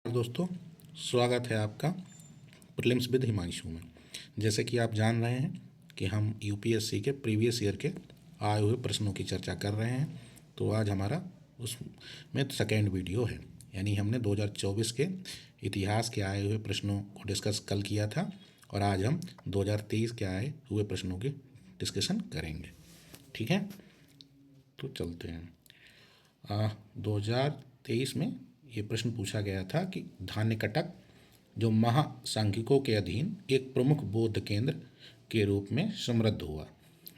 दोस्तों, स्वागत है आपका प्रीलिम्स विद हिमांशु में। जैसे कि आप जान रहे हैं कि हम यूपीएससी के प्रीवियस ईयर के आए हुए प्रश्नों की चर्चा कर रहे हैं। तो आज हमारा उसमें सेकेंड वीडियो है, यानी हमने 2024 के इतिहास के आए हुए प्रश्नों को डिस्कस कल किया था और आज हम 2023 के आए हुए प्रश्नों की डिस्कशन करेंगे। ठीक है, तो चलते हैं। 2023 में ये प्रश्न पूछा गया था कि धान्यकटक जो महासांख्यिकों के अधीन एक प्रमुख बौद्ध केंद्र के रूप में समृद्ध हुआ,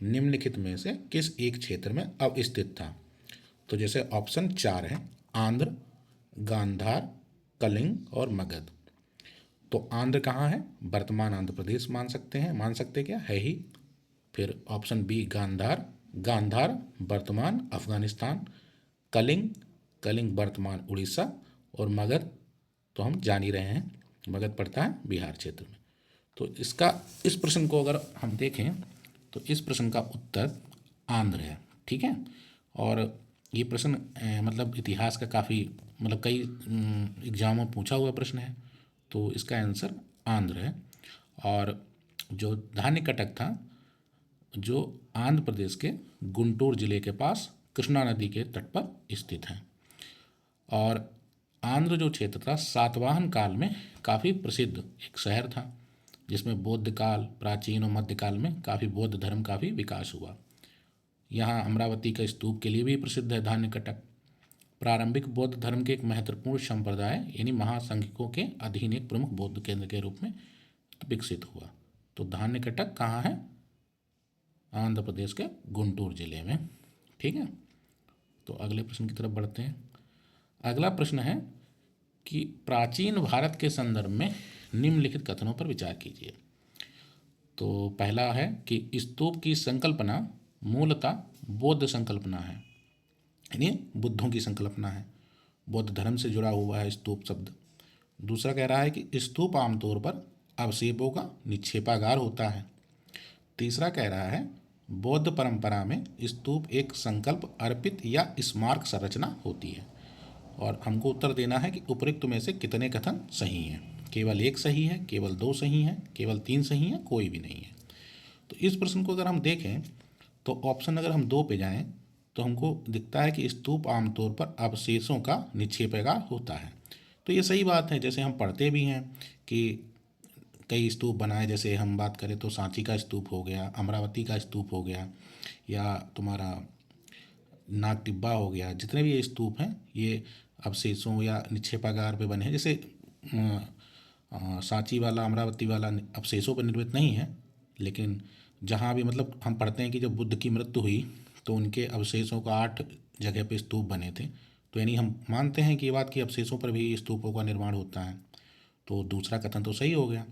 निम्नलिखित में से किस एक क्षेत्र में अवस्थित था। तो जैसे ऑप्शन 4 है, आंध्र, गांधार, कलिंग और मगध। तो आंध्र कहाँ है? वर्तमान आंध्र प्रदेश मान सकते क्या है ही। फिर ऑप्शन बी गांधार, गांधार वर्तमान अफगानिस्तान, कलिंग, कलिंग वर्तमान उड़ीसा और मगध तो हम जान ही रहे हैं, मगध पड़ता है बिहार क्षेत्र में। तो इस प्रश्न को अगर हम देखें तो इस प्रश्न का उत्तर आंध्र है। ठीक है, और ये प्रश्न मतलब इतिहास का काफ़ी मतलब कई एग्जामों में पूछा हुआ प्रश्न है, तो इसका आंसर आंध्र है। और जो धान्यकटक था जो आंध्र प्रदेश के गुंटूर जिले के पास कृष्णा नदी के तट पर स्थित है। और आंध्र जो क्षेत्र था सातवाहन काल में काफ़ी प्रसिद्ध एक शहर था, जिसमें बौद्ध काल, प्राचीन और मध्यकाल में काफ़ी बौद्ध धर्म का भी विकास हुआ। यहाँ अमरावती का स्तूप के लिए भी प्रसिद्ध है धान्यकटक। प्रारंभिक बौद्ध धर्म के एक महत्वपूर्ण संप्रदाय यानी महासंघिकों के अधीन एक प्रमुख बौद्ध केंद्र के रूप में विकसित हुआ। तो धान्यकटक कहाँ है? आंध्र प्रदेश के गुंटूर जिले में। ठीक है, तो अगले प्रश्न की तरफ बढ़ते हैं। अगला प्रश्न है कि प्राचीन भारत के संदर्भ में निम्नलिखित कथनों पर विचार कीजिए। तो पहला है कि स्तूप की संकल्पना मूलतः बौद्ध संकल्पना है, यानी बुद्धों की संकल्पना है, बौद्ध धर्म से जुड़ा हुआ है स्तूप शब्द। दूसरा कह रहा है कि स्तूप आमतौर पर अवशेषों का निक्षेपागार होता है। तीसरा कह रहा है बौद्ध परंपरा में स्तूप एक संकल्प अर्पित या स्मारक संरचना होती है। और हमको उत्तर देना है कि उपरोक्त में से कितने कथन सही हैं। केवल एक सही है, केवल दो सही हैं, केवल तीन सही हैं, कोई भी नहीं है। तो इस प्रश्न को अगर हम देखें तो ऑप्शन अगर हम 2 पे जाएं तो हमको दिखता है कि स्तूप आमतौर पर अवशेषों का निक्षेपागार होता है। तो ये सही बात है, जैसे हम पढ़ते भी हैं कि कई स्तूप बनाए, जैसे हम बात करें तो सांची का स्तूप हो गया, अमरावती का स्तूप हो गया, या तुम्हारा नाग टिब्बा हो गया। जितने भी ये स्तूप हैं ये अवशेषों या निक्षेपागार पे बने हैं। जैसे सांची वाला, अमरावती वाला अवशेषों पर निर्मित नहीं है, लेकिन जहाँ भी मतलब हम पढ़ते हैं कि जब बुद्ध की मृत्यु हुई तो उनके अवशेषों का 8 जगह पे स्तूप बने थे। तो यानी हम मानते हैं कि ये बात कि अवशेषों पर भी स्तूपों का निर्माण होता है। तो दूसरा कथन तो सही हो गया।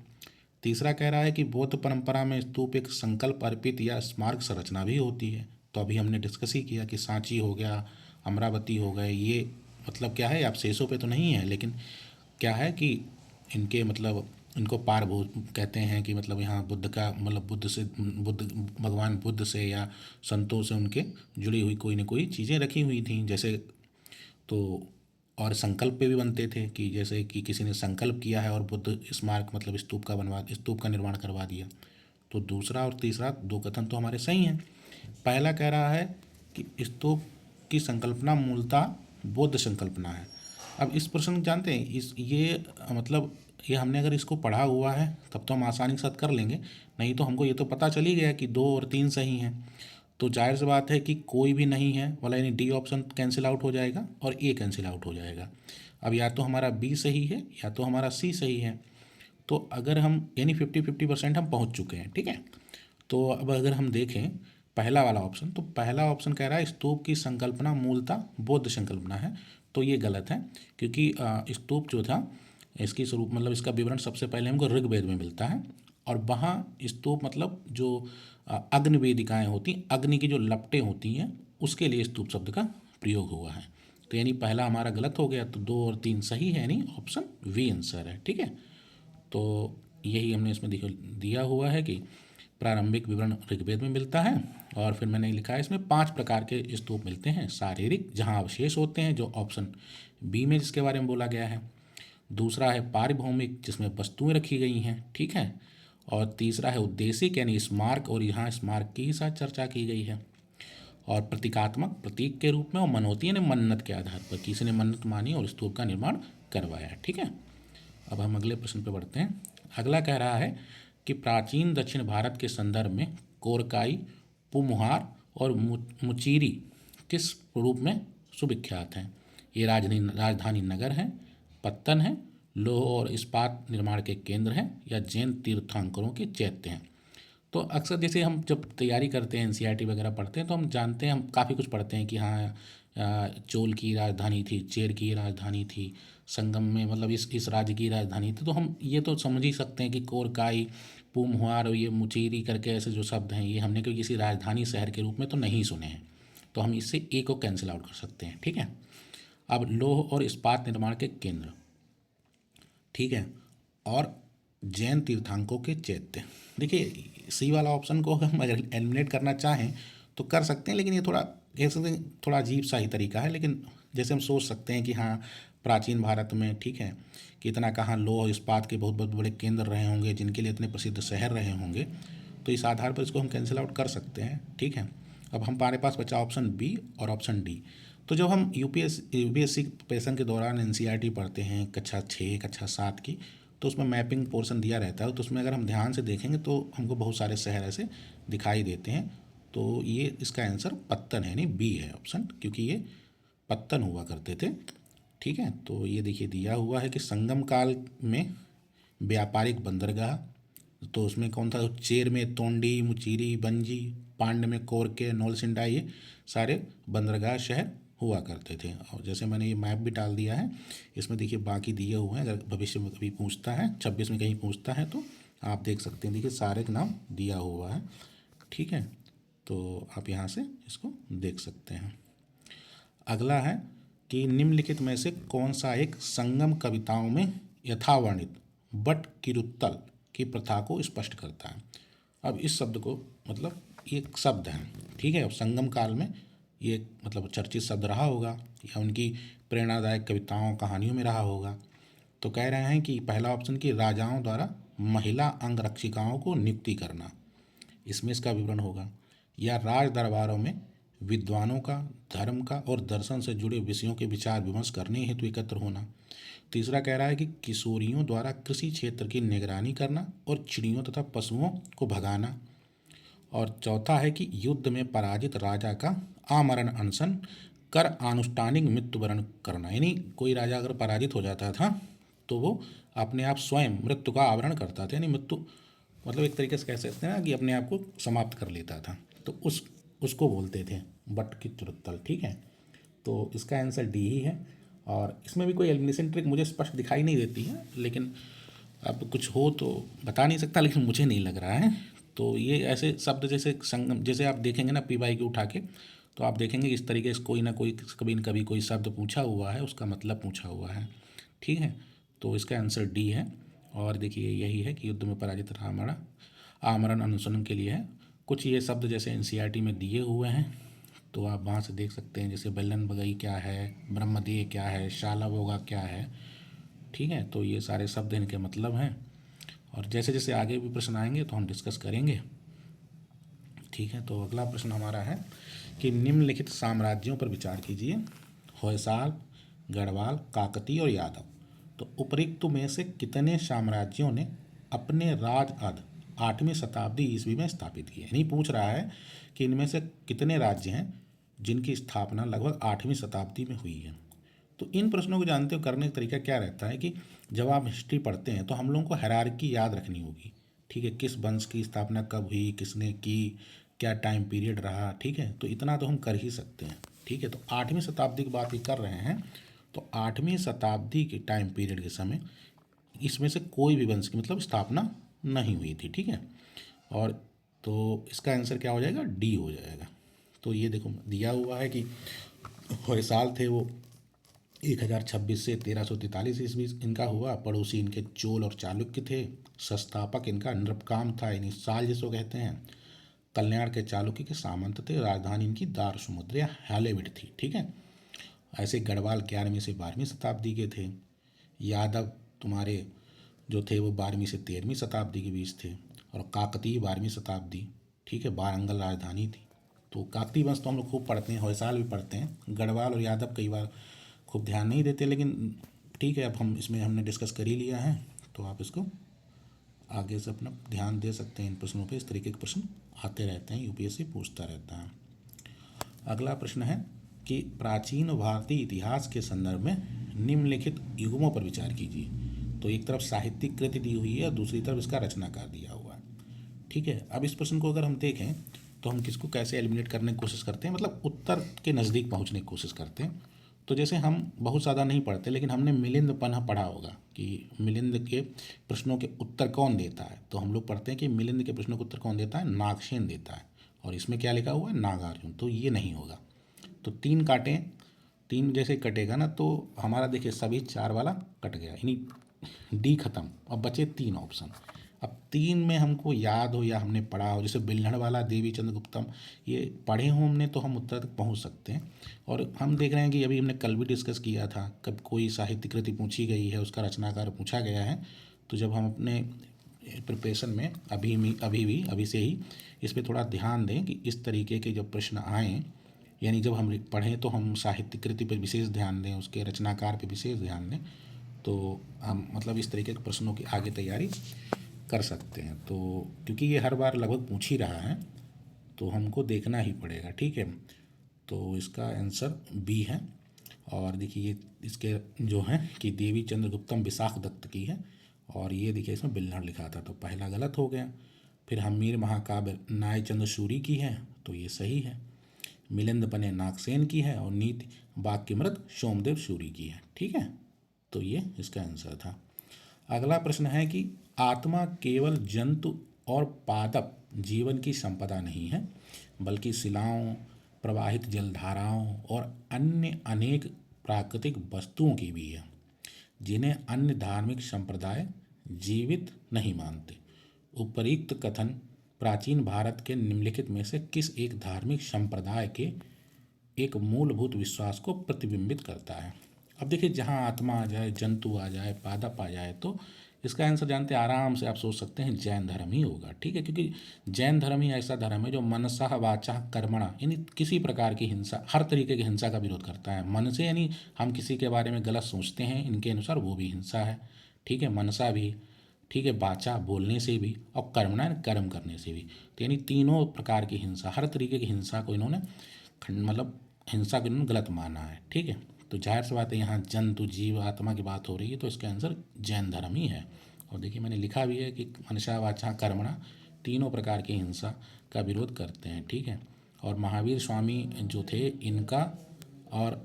तीसरा कह रहा है कि बौद्ध परंपरा में स्तूप एक संकल्प अर्पित या स्मारक संरचना भी होती है। तो अभी हमने डिस्कस ही किया कि सांची हो गया, अमरावती हो गए, ये मतलब क्या है, अवशेषों पे तो नहीं है, लेकिन क्या है कि इनके मतलब इनको पारभूत कहते हैं कि मतलब यहाँ बुद्ध का मतलब बुद्ध भगवान बुद्ध से या संतों से उनके जुड़ी हुई कोई ना कोई चीज़ें रखी हुई थी। जैसे तो और संकल्प पे भी बनते थे कि जैसे कि किसी ने संकल्प किया है और बुद्ध स्मारक मतलब स्तूप का निर्माण करवा दिया। तो दूसरा और तीसरा 2 कथन तो हमारे सही हैं। पहला कह रहा है कि स्तूप की संकल्पना मूलतः बौद्ध संकल्पना है। अब इस प्रश्न जानते हैं इस ये मतलब ये हमने अगर इसको पढ़ा हुआ है तब तो हम आसानी के साथ कर लेंगे, नहीं तो हमको ये तो पता चल ही गया कि 2 और 3 सही हैं। तो जाहिर सी बात है कि कोई भी नहीं है वाला, यानी डी ऑप्शन कैंसिल आउट हो जाएगा और ए कैंसिल आउट हो जाएगा। अब या तो हमारा बी सही है या तो हमारा सी सही है। तो अगर हम यानी 50-50% हम पहुंच चुके हैं। ठीक है, तो अब अगर हम देखें पहला वाला ऑप्शन, तो पहला ऑप्शन कह रहा है स्तूप की संकल्पना मूलतः बौद्ध संकल्पना है। तो ये गलत है, क्योंकि स्तूप जो था इसकी स्वरूप मतलब इसका विवरण सबसे पहले हमको ऋग्वेद में मिलता है। और वहाँ स्तूप मतलब जो अग्नि वेदिकाएँ होती, अग्नि की जो लपटें होती हैं उसके लिए स्तूप शब्द का प्रयोग हुआ है। तो यानी पहला हमारा गलत हो गया, तो 2 और 3 सही है, यानी ऑप्शन वी आंसर है। ठीक है, तो यही हमने इसमें दिया हुआ है कि प्रारंभिक विवरण ऋग्वेद में मिलता है। और फिर मैंने लिखा है इसमें 5 प्रकार के स्तूप मिलते हैं। शारीरिक, जहाँ अवशेष होते हैं, जो ऑप्शन बी में जिसके बारे में बोला गया है। दूसरा है पारिभौमिक, जिसमें वस्तुएं रखी गई हैं, ठीक है। और तीसरा है उद्देशिक यानी स्मारक, और यहाँ स्मारक की ही साथ चर्चा की गई है। और प्रतीकात्मक, प्रतीक के रूप में, और मनोती यानी मन्नत के आधार पर, किसी ने मन्नत मानी और स्तूप का निर्माण करवाया है, ठीक है। अब हम अगले प्रश्न पर बढ़ते हैं। अगला कह रहा है कि प्राचीन दक्षिण भारत के संदर्भ में कोरकाई, पुमुहार और मुचीरी किस रूप में सुविख्यात हैं? ये राजधानी नगर हैं, पत्तन है, लौह और इस्पात निर्माण के केंद्र हैं, या जैन तीर्थंकरों के चैत्य हैं। तो अक्सर जैसे हम जब तैयारी करते हैं, एनसीईआरटी वगैरह पढ़ते हैं, तो हम जानते हैं, हम काफ़ी कुछ पढ़ते हैं कि हाँ चोल की राजधानी थी, चेर की राजधानी थी, संगम में मतलब इस राज्य की राजधानी थी। तो हम ये तो समझ ही सकते हैं कि कोरकाई, पूमहुआर और ये मुचेरी करके ऐसे जो शब्द हैं, ये हमने कोई किसी राजधानी शहर के रूप में तो नहीं सुने हैं, तो हम इससे ए को कैंसिल आउट कर सकते हैं, ठीक है। अब लौह और इस्पात निर्माण के केंद्र, ठीक है, और जैन तीर्थंकों के चैत्य। देखिए सी वाला ऑप्शन को हम अगर एलिमिनेट करना चाहें तो कर सकते हैं, लेकिन ये थोड़ा अजीब सा ही तरीका है। लेकिन जैसे हम सोच सकते हैं कि हाँ प्राचीन भारत में, ठीक है, कि इतना कहाँ लौह इस्पात के बहुत बहुत बड़े केंद्र रहे होंगे, जिनके लिए इतने प्रसिद्ध शहर रहे होंगे, तो इस आधार पर इसको हम कैंसिल आउट कर सकते हैं, ठीक है। अब हमारे पास बचा ऑप्शन बी और ऑप्शन डी। तो जब हम यूपीएससी पैसन के दौरान एनसीईआरटी पढ़ते हैं कक्षा 6 कक्षा 7 की, तो उसमें मैपिंग पोर्शन दिया रहता है, तो उसमें अगर हम ध्यान से देखेंगे तो हमको बहुत सारे शहर ऐसे दिखाई देते हैं। तो ये इसका आंसर पत्तन है, नहीं बी है ऑप्शन, क्योंकि ये पत्तन हुआ करते थे, ठीक है। तो ये देखिए दिया हुआ है कि संगम काल में व्यापारिक बंदरगाह, तो उसमें कौन था, चेर में तोंडी, मुचीरी, बंजी, पांड में कोरके, नौलसिंडा, ये सारे बंदरगाह शहर हुआ करते थे। और जैसे मैंने ये मैप भी डाल दिया है, इसमें देखिए बाकी दिए हुए हैं, अगर भविष्य में कभी पूछता है 26 में कहीं पूछता है तो आप देख सकते हैं, देखिए सारे का नाम दिया हुआ है, ठीक है। तो आप यहाँ से इसको देख सकते हैं। अगला है कि निम्नलिखित में से कौन सा एक संगम कविताओं में यथावर्णित बट किरुत्तल की प्रथा को स्पष्ट करता है? अब इस शब्द को मतलब ये शब्द है, ठीक है। अब संगम काल में ये मतलब चर्चित शब्द रहा होगा, या उनकी प्रेरणादायक कविताओं कहानियों में रहा होगा। तो कह रहे हैं कि पहला ऑप्शन कि राजाओं द्वारा महिला अंगरक्षिकाओं को नियुक्ति करना, इसमें इसका विवरण होगा, या राज दरबारों में विद्वानों का धर्म का और दर्शन से जुड़े विषयों के विचार विमर्श करने हेतु एकत्र होना। तीसरा कह रहा है कि किशोरियों द्वारा कृषि क्षेत्र की निगरानी करना और चिड़ियों तथा पशुओं को भगाना। और चौथा है कि युद्ध में पराजित राजा का आमरण अनशन कर आनुष्ठानिक मृत्युवरण करना, यानी कोई राजा अगर पराजित हो जाता था तो वो अपने आप स्वयं मृत्यु का आवरण करता था, यानी मृत्यु मतलब एक तरीके से कह सकते हैं ना कि अपने आप को समाप्त कर लेता था, तो उसको बोलते थे बट की तुरत्तल, ठीक है। तो इसका आंसर डी ही है। और इसमें भी कोई एलिमिनेशन ट्रिक मुझे स्पष्ट दिखाई नहीं देती है, लेकिन अब कुछ हो तो बता नहीं सकता, लेकिन मुझे नहीं लग रहा है। तो ये ऐसे शब्द जैसे संगम, जैसे आप देखेंगे ना पीवाई की उठा के, तो आप देखेंगे इस तरीके से कोई ना कोई कभी न कभी कोई शब्द पूछा हुआ है, उसका मतलब पूछा हुआ है, ठीक है। तो इसका आंसर डी है। और देखिए यही है कि युद्ध में पराजित रामण आमरण अनुसरण के लिए है। कुछ ये शब्द जैसे एनसीईआरटी में दिए हुए हैं, तो आप वहाँ से देख सकते हैं, जैसे बल्लन बगई क्या है, ब्रह्मदेह क्या है, शालाबोगा क्या है, ठीक है। तो ये सारे शब्द इनके मतलब हैं, और जैसे जैसे आगे भी प्रश्न आएंगे तो हम डिस्कस करेंगे, ठीक है। तो अगला प्रश्न हमारा है कि निम्नलिखित साम्राज्यों पर विचार कीजिए, होयसाल, गढ़वाल, काकतीय और यादव। तो उपरोक्त में से कितने साम्राज्यों ने अपने राज अध 8वीं शताब्दी ईस्वी में स्थापित किए? नहीं पूछ रहा है कि इनमें से कितने राज्य हैं जिनकी स्थापना लगभग 8वीं शताब्दी में हुई है। तो इन प्रश्नों को जानते हो करने का तरीका क्या रहता है कि जब आप हिस्ट्री पढ़ते हैं तो हम लोगों को हायरार्की याद रखनी होगी, ठीक है। किस वंश की स्थापना कब हुई, किसने की, क्या टाइम पीरियड रहा, ठीक है। तो इतना तो हम कर ही सकते हैं, ठीक है। तो 8वीं शताब्दी की बात ही कर रहे हैं, तो 8वीं शताब्दी के टाइम पीरियड के समय इसमें से कोई भी वंश की मतलब स्थापना नहीं हुई थी, ठीक है। और तो इसका आंसर क्या हो जाएगा, डी हो जाएगा। तो ये देखो दिया हुआ है कि होयसाल थे वो 1026 से 1343 ईस्वी इनका हुआ, पड़ोसी इनके चोल और चालुक्य थे, संस्थापक इनका नृपकाम था, यानी साल जिसको कहते हैं, कल्याण के चालुक्य के सामंत थे, राजधानी इनकी दारसमुद्र या हैलेविड थी, ठीक है। ऐसे गढ़वाल 11वीं से 12वीं शताब्दी के थे, यादव तुम्हारे जो थे वो 12वीं से 13वीं शताब्दी के बीच थे, और काकतीय 12वीं शताब्दी, ठीक है, वारंगल राजधानी थी। तो काकतीय वंश तो हम लोग खूब पढ़ते हैं, होयसाल भी पढ़ते हैं, गढ़वाल और यादव कई बार खूब ध्यान नहीं देते, लेकिन ठीक है, अब हम इसमें हमने डिस्कस कर ही लिया है, तो आप इसको आगे से अपना ध्यान दे सकते हैं इन प्रश्नों पे। इस तरीके के प्रश्न आते रहते हैं, यूपीएससी पूछता रहता है। अगला प्रश्न है कि प्राचीन भारतीय इतिहास के संदर्भ में निम्नलिखित युग्मों पर विचार कीजिए। तो एक तरफ साहित्यिक कृति दी हुई है और दूसरी तरफ इसका रचनाकार दिया हुआ है, ठीक है। अब इस प्रश्न को अगर हम देखें तो हम किसको कैसे एलिमिनेट करने की कोशिश करते हैं, मतलब उत्तर के नज़दीक पहुंचने की कोशिश करते हैं। तो जैसे हम बहुत ज़्यादा नहीं पढ़ते, लेकिन हमने मिलिंद पन्हा पढ़ा होगा कि मिलिंद के प्रश्नों के उत्तर कौन देता है। तो हम लोग पढ़ते हैं कि मिलिंद के प्रश्नों के उत्तर कौन देता है, नागसेन देता है, और इसमें क्या लिखा हुआ है, नागार्जुन। तो ये नहीं होगा। तो 3 काटें, 3 जैसे कटेगा ना, तो हमारा देखिए सभी 4 वाला कट गया, यानी डी खत्म। अब बचे 3 ऑप्शन। अब 3 में हमको याद हो या हमने पढ़ा हो, जैसे बिल्हड़ वाला, देवी चंद्र गुप्तम, ये पढ़े हो हमने, तो हम उत्तर तक पहुंच सकते हैं। और हम देख रहे हैं कि अभी हमने कल भी डिस्कस किया था, कब कोई साहित्य कृति पूछी गई है, उसका रचनाकार पूछा गया है, तो जब हम अपने प्रिपरेशन में अभी से ही इस पर थोड़ा ध्यान दें कि इस तरीके के जब प्रश्न आएँ, यानी जब हम पढ़ें तो हम साहित्य कृति पर विशेष ध्यान दें, उसके रचनाकार पर विशेष ध्यान दें, तो हम मतलब इस तरीके के प्रश्नों की आगे तैयारी कर सकते हैं। तो क्योंकि ये हर बार लगभग पूछ ही रहा है, तो हमको देखना ही पड़ेगा, ठीक है। तो इसका आंसर बी है। और देखिए ये इसके जो हैं कि देवी चंद्र गुप्तम विशाख दत्त की है, और ये देखिए इसमें बिल्हड़ लिखा था, तो पहला गलत हो गया। फिर हमीर महाकाव्य नाय चंद्र सूरी की है, तो ये सही है। मिलिंद पने नागसेन की है, और नीति वाक्यमृत सोमदेव सूरी की है, ठीक है। तो ये इसका आंसर था। अगला प्रश्न है कि आत्मा केवल जंतु और पादप जीवन की संपदा नहीं है, बल्कि शिलाओं, प्रवाहित जलधाराओं और अन्य अनेक प्राकृतिक वस्तुओं की भी है, जिन्हें अन्य धार्मिक संप्रदाय जीवित नहीं मानते। उपर्युक्त कथन प्राचीन भारत के निम्नलिखित में से किस एक धार्मिक संप्रदाय के एक मूलभूत विश्वास को प्रतिबिंबित करता है। अब देखिए, जहाँ आत्मा आ जाए, जंतु आ जाए, पादप आ जाए, तो इसका आंसर जानते हैं, आराम से आप सोच सकते हैं जैन धर्म ही होगा, ठीक है। क्योंकि जैन धर्म ही ऐसा धर्म है जो मनसा वाचा कर्मणा, यानी किसी प्रकार की हिंसा, हर तरीके की हिंसा का विरोध करता है। मन से यानी हम किसी के बारे में गलत सोचते हैं, इनके अनुसार वो भी हिंसा है, ठीक है। मनसा भी, ठीक है, वाचा बोलने से भी, और कर्मणा कर्म करने से भी। तो यानी तीनों प्रकार की हिंसा, हर तरीके की हिंसा को इन्होंने मतलब हिंसा को इन्होंने गलत माना है, ठीक है। तो जाहिर सी बात है, यहाँ जंतु जीव आत्मा की बात हो रही है, तो इसका आंसर जैन धर्म ही है। और देखिए मैंने लिखा भी है कि मनसा वाचा कर्मणा तीनों प्रकार की हिंसा का विरोध करते हैं, ठीक है। और महावीर स्वामी जो थे, इनका और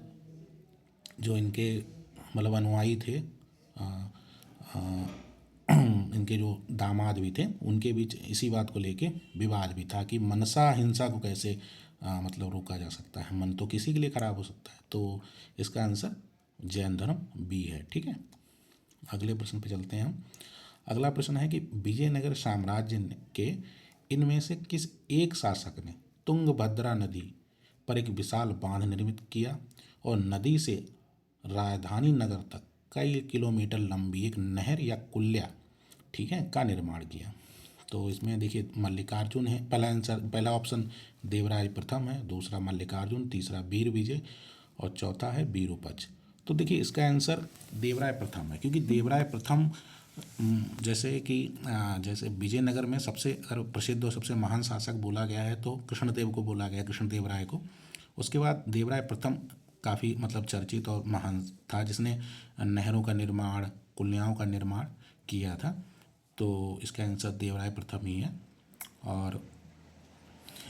जो इनके मतलब अनुयायी थे, आ, आ, इनके जो दामाद भी थे, उनके बीच इसी बात को लेके विवाद भी था कि मनसा हिंसा को कैसे मतलब रोका जा सकता है, मन तो किसी के लिए खराब हो सकता है। तो इसका आंसर जैन धर्म बी है, ठीक है। अगले प्रश्न पे चलते हैं हम। अगला प्रश्न है कि विजयनगर साम्राज्य के इनमें से किस एक शासक ने तुंगभद्रा नदी पर एक विशाल बांध निर्मित किया और नदी से राजधानी नगर तक कई किलोमीटर लंबी एक नहर या कुल्या, ठीक है, का निर्माण किया। तो इसमें देखिए मल्लिकार्जुन है, पहला आंसर, पहला ऑप्शन देवराय प्रथम है, दूसरा मल्लिकार्जुन, तीसरा वीर विजय, और चौथा है वीरूपच। तो देखिए इसका आंसर देवराय प्रथम है, क्योंकि देवराय प्रथम जैसे कि जैसे विजयनगर में सबसे अगर प्रसिद्ध और सबसे महान शासक बोला गया है तो कृष्णदेव को बोला गया, कृष्णदेव राय को। उसके बाद देवराय प्रथम काफ़ी मतलब चर्चित और महान था, जिसने नहरों का निर्माण, कुलियाओं का निर्माण किया था। तो इसका आंसर देवराय प्रथम ही है। और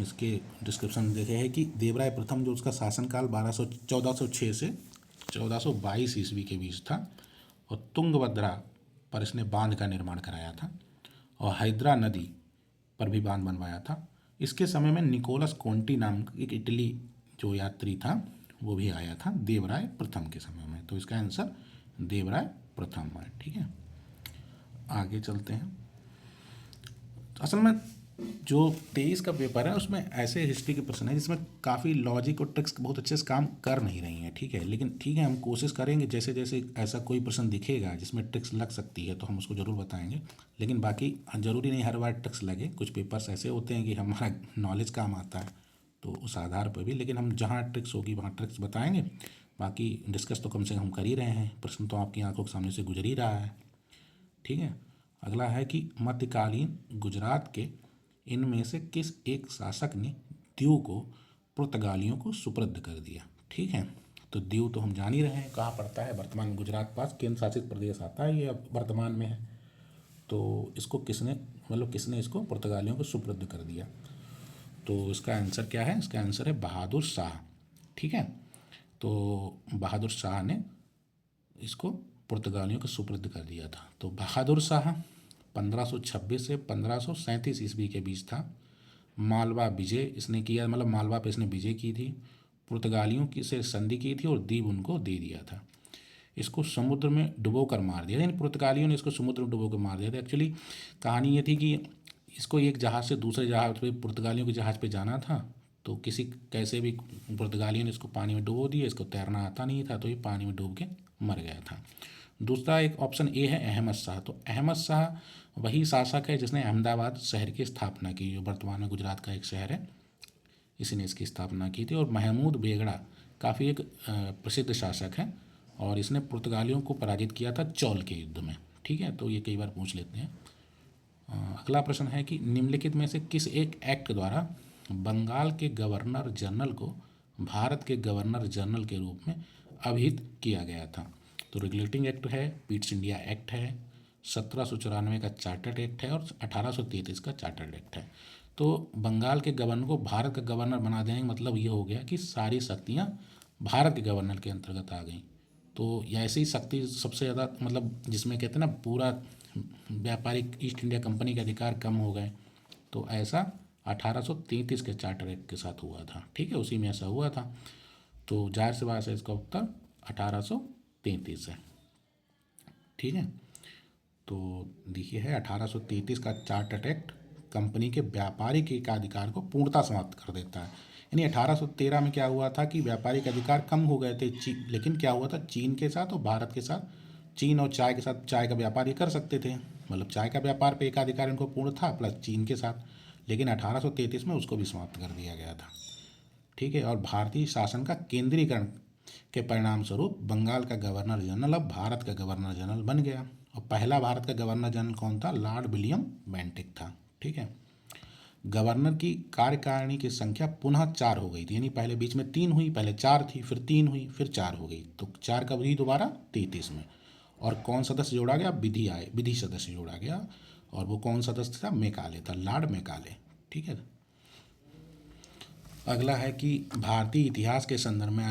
इसके डिस्क्रिप्शन में देखे है कि देवराय प्रथम जो उसका शासनकाल 1406 से 1422 ईस्वी के बीच था, और तुंगभद्रा पर इसने बांध का निर्माण कराया था, और हैदरा नदी पर भी बांध बनवाया था। इसके समय में निकोलस कोंटी नाम एक इटली जो यात्री था, वो भी आया था देवराय प्रथम के समय में। तो इसका आंसर देवराय प्रथम है, ठीक है। आगे चलते हैं। असल में जो 23 का पेपर है उसमें ऐसे हिस्ट्री के प्रश्न है जिसमें काफ़ी लॉजिक और ट्रिक्स बहुत अच्छे से काम कर नहीं रही हैं, ठीक है। लेकिन ठीक है, हम कोशिश करेंगे, जैसे जैसे ऐसा कोई प्रश्न दिखेगा जिसमें ट्रिक्स लग सकती है तो हम उसको ज़रूर बताएंगे। लेकिन बाकी ज़रूरी नहीं हर बार ट्रिक्स लगे, कुछ पेपर्स ऐसे होते हैं कि हमारा नॉलेज काम आता है तो उस आधार पर भी, लेकिन हम जहाँ ट्रिक्स होगी वहाँ ट्रिक्स बताएंगे। बाकी डिस्कस तो कम से कम हम कर ही रहे हैं, प्रश्न तो आपकी आंखों के सामने से गुजर ही रहा है, ठीक है। अगला है कि मध्यकालीन गुजरात के इनमें से किस एक शासक ने दीव को पुर्तगालियों को सुपुर्द कर दिया, ठीक है। तो दीव तो हम जान ही रहे हैं कहाँ पड़ता है, वर्तमान में गुजरात पास केंद्र शासित प्रदेश आता है, ये अब वर्तमान में है। तो इसको किसने, मतलब किसने इसको पुर्तगालियों को सुपुर्द कर दिया, तो इसका आंसर क्या है, इसका आंसर है बहादुर शाह, ठीक है। तो बहादुर शाह ने इसको पुर्तगालियों को सुपुर्द कर दिया था। तो बहादुर शाह 1526 से 1537 ईस्वी के बीच था। मालवा विजय इसने किया, मतलब मालवा पे इसने विजय की थी, पुर्तगालियों की से संधि की थी और द्वीप उनको दे दिया था। इसको समुद्र में डुबो कर मार दिया, यानी पुर्तगालियों ने इसको समुद्र में डुबो कर मार दिया था। एक्चुअली कहानी ये थी कि इसको एक जहाज़ से दूसरे जहाज़ पे, पुर्तगालियों के जहाज़ पे जाना था, तो किसी कैसे भी पुर्तगालियों ने इसको पानी में डुबो दिया, इसको तैरना आता नहीं था तो ये पानी में डूब के मर गया था। दूसरा एक ऑप्शन ए है अहमद शाह। तो अहमद शाह वही शासक है जिसने अहमदाबाद शहर की स्थापना की, जो वर्तमान में गुजरात का एक शहर है, इसी ने इसकी स्थापना की थी। और महमूद बेगड़ा काफ़ी एक प्रसिद्ध शासक है और इसने पुर्तगालियों को पराजित किया था चौल के युद्ध में, ठीक है। तो ये कई बार पूछ लेते हैं। अगला प्रश्न है कि निम्नलिखित में से किस एक एक्ट द्वारा बंगाल के गवर्नर जनरल को भारत के गवर्नर जनरल के रूप में अभिहित किया गया था। तो रेगुलेटिंग एक्ट है, पीट्स इंडिया एक्ट है, 1794 का चार्टर्ड एक्ट है और 1833 का चार्टर्ड एक्ट है। तो बंगाल के गवर्नर को भारत का गवर्नर बना देने का मतलब ये हो गया कि सारी शक्तियाँ भारत के गवर्नर के अंतर्गत आ गई। तो ऐसी शक्ति सबसे ज़्यादा, मतलब जिसमें कहते हैं ना पूरा व्यापारिक ईस्ट इंडिया कंपनी के अधिकार कम हो गए, तो ऐसा 1833 के चार्टर एक्ट के साथ हुआ था, ठीक है, उसी में ऐसा हुआ था। तो जाहिर सी बात है इसका उत्तर 1833 है, ठीक है। तो देखिए है 1833 का चार्टर एक्ट कंपनी के व्यापारिक एकाधिकार को पूर्णतः समाप्त कर देता है। यानी 1813 में क्या हुआ था कि व्यापारिक अधिकार कम हो गए थे, लेकिन क्या हुआ था चीन के साथ और भारत के साथ, चीन और चाय के साथ चाय का व्यापार ये कर सकते थे, मतलब चाय का व्यापार पे एकाधिकार इनको पूर्ण था प्लस चीन के साथ, लेकिन 1833 में उसको भी समाप्त कर दिया गया था, ठीक है। और भारतीय शासन का केंद्रीकरण के परिणाम स्वरूप बंगाल का गवर्नर जनरल अब भारत का गवर्नर जनरल बन गया। और पहला भारत का गवर्नर जनरल कौन था, लॉर्ड विलियम बेंटिक था, ठीक है। गवर्नर की कार्यकारिणी की संख्या पुनः 4 हो गई थी, यानी पहले बीच में 3 हुई, पहले 4 थी, फिर 3 हुई, फिर 4 हो गई, तो 4 कब हुई दोबारा, 33 में। और कौन सदस्य जोड़ा गया, विधि सदस्य जोड़ा गया, और वो कौन सदस्य था, मेकाले था, लॉर्ड मेकाले, ठीक है। अगला है कि भारतीय इतिहास के संदर्भ में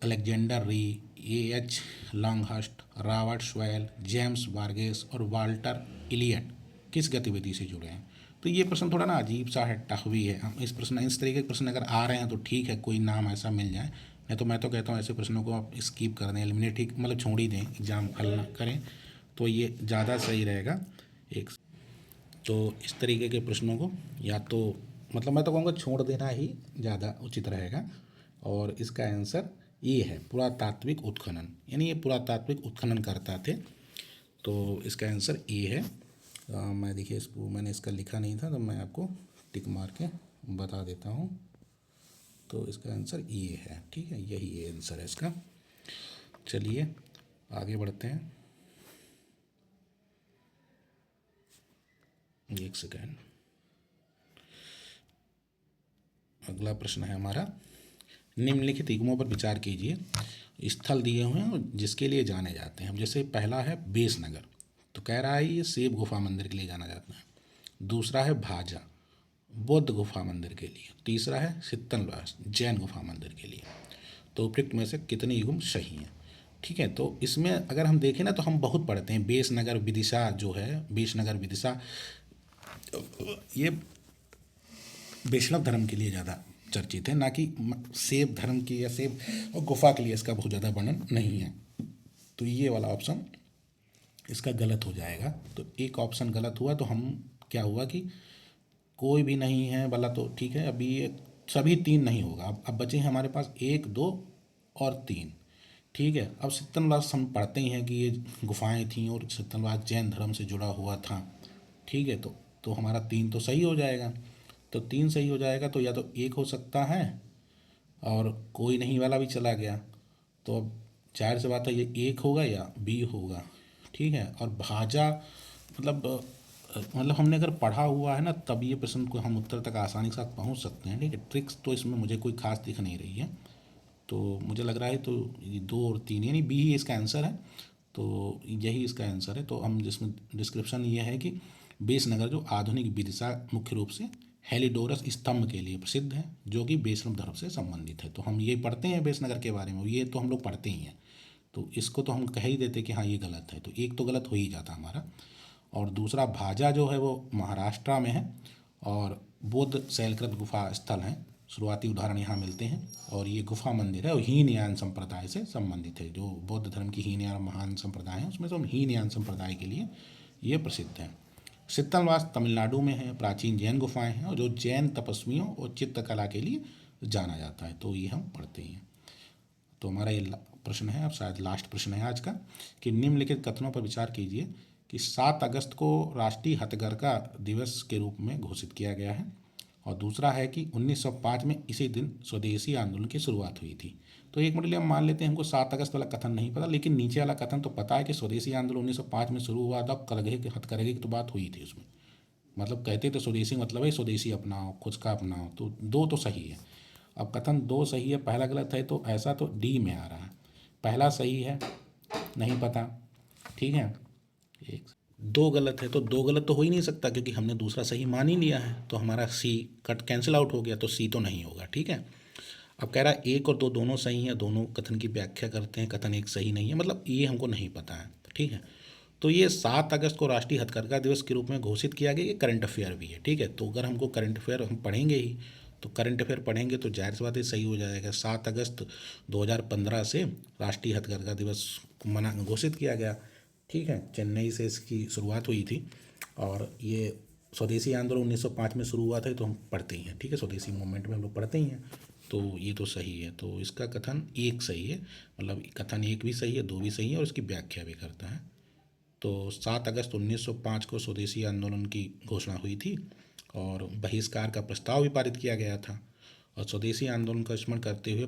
अलेक्जेंडर री, एच लॉन्गहर्स्ट, रॉबर्ट स्वैल, जेम्स वार्गेस और वाल्टर इलियट किस गतिविधि से जुड़े हैं। तो ये प्रश्न थोड़ा ना अजीब सा है, टफ भी है। हम इस तरीके के प्रश्न अगर आ रहे हैं तो ठीक है, कोई नाम ऐसा मिल जाए, नहीं तो मैं तो कहता हूँ ऐसे प्रश्नों को आप स्किप कर दें, एलिमिनेट ही, मतलब छोड़ ही दें, एग्ज़ाम हल ना करें तो ये ज़्यादा सही रहेगा। एक तो इस तरीके के प्रश्नों को या तो, मतलब मैं तो कहूँगा छोड़ देना ही ज़्यादा उचित रहेगा। और इसका आंसर ये है पुरातात्विक उत्खनन, यानी ये पुरातात्विक उत्खनन करता थे, तो इसका आंसर ये है। मैं देखिए इसको मैंने इसका लिखा नहीं था तो मैं आपको टिक मार के बता देता हूँ। तो इसका आंसर ये है, ठीक है, यही आंसर है इसका। चलिए आगे बढ़ते हैं, एक सेकेंड। अगला प्रश्न है हमारा, निम्नलिखित युग्मों पर विचार कीजिए। स्थल दिए हुए हैं और जिसके लिए जाने जाते हैं। जैसे पहला है बेसनगर, तो कह रहा है ये शिव गुफा मंदिर के लिए जाना जाता है। दूसरा है भाजा, बौद्ध गुफा मंदिर के लिए। तीसरा है सित्तनवास, जैन गुफा मंदिर के लिए। तो उपयुक्त में से कितने युग्म सही हैं, ठीक है। तो इसमें अगर हम देखें ना तो हम बहुत पढ़ते हैं बेसनगर विदिशा, जो है बेसनगर विदिशा, ये वैष्णव धर्म के लिए ज़्यादा चर्चित है, ना कि शैव धर्म की या शैव और गुफा के लिए इसका बहुत ज़्यादा वर्णन नहीं है। तो ये वाला ऑप्शन इसका गलत हो जाएगा। तो एक ऑप्शन गलत हुआ, तो हम क्या हुआ कि कोई भी नहीं है वाला तो ठीक है, अभी ये सभी तीन नहीं होगा। अब बचे हैं हमारे पास 1, 2 और 3। ठीक है, अब सित्तनवास हम पढ़ते ही हैं कि ये गुफाएं थीं और सित्तनवास जैन धर्म से जुड़ा हुआ था। ठीक है, तो हमारा 3 तो सही हो जाएगा। तो 3 सही हो जाएगा तो या तो 1 हो सकता है और कोई नहीं वाला भी चला गया। तो अब जाहिर सी बात है ये 1 होगा या बी होगा। ठीक है, और भाजा मतलब हमने अगर पढ़ा हुआ है ना तब ये प्रश्न को हम उत्तर तक आसानी के साथ पहुंच सकते हैं। ठीक है, ट्रिक्स तो इसमें मुझे कोई खास दिख नहीं रही है। तो मुझे लग रहा है तो ये 2 और 3 यानी बी ही इसका आंसर है। तो यही इसका आंसर है। तो हम जिसमें डिस्क्रिप्शन ये है कि बेसनगर जो आधुनिक विदिशा मुख्य रूप से हेलिडोरस स्तंभ के लिए प्रसिद्ध है, जो कि वैष्णव धर्म से संबंधित है। तो हम ये पढ़ते हैं बेसनगर के बारे में, ये तो हम लोग पढ़ते ही हैं। तो इसको तो हम कह ही देते कि हाँ ये गलत है, तो एक तो गलत हो ही जाता हमारा। और दूसरा भाजा जो है वो महाराष्ट्र में है और बौद्ध शैलकृत गुफा स्थल हैं। शुरुआती उदाहरण यहाँ मिलते हैं और ये गुफा मंदिर है और हीनयान संप्रदाय से संबंधित है। जो बौद्ध धर्म की हीनयान महान संप्रदाय है उसमें से हीनयान संप्रदाय के लिए ये प्रसिद्ध है। सित्तनवास तमिलनाडु में है, प्राचीन जैन गुफाएं हैं और जो जैन तपस्वियों और चित्रकला के लिए जाना जाता है। तो ये हम पढ़ते हैं। तो हमारा ये प्रश्न है, अब शायद लास्ट प्रश्न है आज का, कि निम्नलिखित कथनों पर विचार कीजिए कि 7 अगस्त को राष्ट्रीय हथकरघा दिवस के रूप में घोषित किया गया है। और दूसरा है कि 1905 में इसी दिन स्वदेशी आंदोलन की शुरुआत हुई थी। तो एक मिनट हम मान लेते हैं हमको 7 अगस्त वाला कथन नहीं पता, लेकिन नीचे वाला कथन तो पता है कि स्वदेशी आंदोलन 1905 में शुरू हुआ था। करघे के हथकरघे की तो बात हुई थी उसमें, मतलब कहते थे स्वदेशी मतलब है स्वदेशी अपनाओ, खुद का अपनाओ। तो 2 तो सही है। अब कथन 2 सही है, पहला गलत है, तो ऐसा तो डी में आ रहा है। पहला सही है, नहीं पता। ठीक है, एक 2 गलत है, तो 2 गलत तो हो ही नहीं सकता क्योंकि हमने दूसरा सही मान ही लिया है। तो हमारा सी कट कैंसिल आउट हो गया, तो सी तो नहीं होगा। ठीक है, अब कह रहा है 1 और 2 दोनों सही हैं, दोनों कथन की व्याख्या करते हैं, कथन 1 सही नहीं है, मतलब ये हमको नहीं पता है। ठीक है, तो ये 7 अगस्त को राष्ट्रीय हथकरघा दिवस के रूप में घोषित किया गया, ये करंट अफेयर भी है। ठीक है, तो अगर हमको करंट अफेयर हम पढ़ेंगे ही, तो करंट अफेयर पढ़ेंगे तो जाहिर सी बात है सही हो जाएगा। 7 अगस्त 2015 से राष्ट्रीय हथकरघा दिवस मना घोषित किया गया। ठीक है, चेन्नई से इसकी शुरुआत हुई थी और ये स्वदेशी आंदोलन 1905 में शुरू हुआ था, तो हम पढ़ते ही हैं। ठीक है, स्वदेशी मूवमेंट में हम लोग पढ़ते ही हैं। तो ये तो सही है, तो इसका कथन 1 सही है, मतलब कथन 1 भी सही है, 2 भी सही है और इसकी व्याख्या भी करता है। तो 7 अगस्त 1905 को स्वदेशी आंदोलन की घोषणा हुई थी और बहिष्कार का प्रस्ताव भी पारित किया गया था। और स्वदेशी आंदोलन का स्मरण करते हुए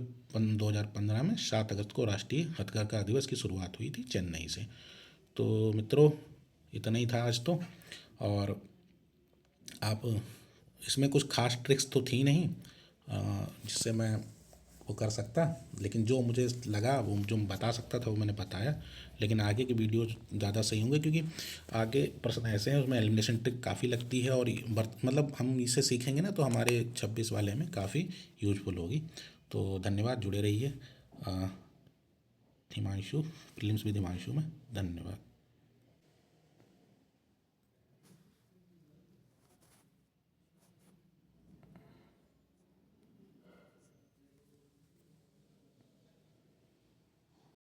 2015 में 7 अगस्त को राष्ट्रीय हथकरघा दिवस की शुरुआत हुई थी चेन्नई से। तो मित्रों इतना ही था आज तो। और आप इसमें कुछ खास ट्रिक्स तो थी नहीं जिससे मैं वो कर सकता, लेकिन जो मुझे लगा वो जो मैं बता सकता था वो मैंने बताया। लेकिन आगे के वीडियो ज़्यादा सही होंगे क्योंकि आगे प्रश्न ऐसे हैं उसमें एलिमिनेशन ट्रिक काफ़ी लगती है और मतलब हम इसे सीखेंगे ना तो हमारे 26 वाले में काफ़ी यूजफुल होगी। तो धन्यवाद, जुड़े रहिए हिमांशु प्रीलिम्स विद हिमांशु में। धन्यवाद।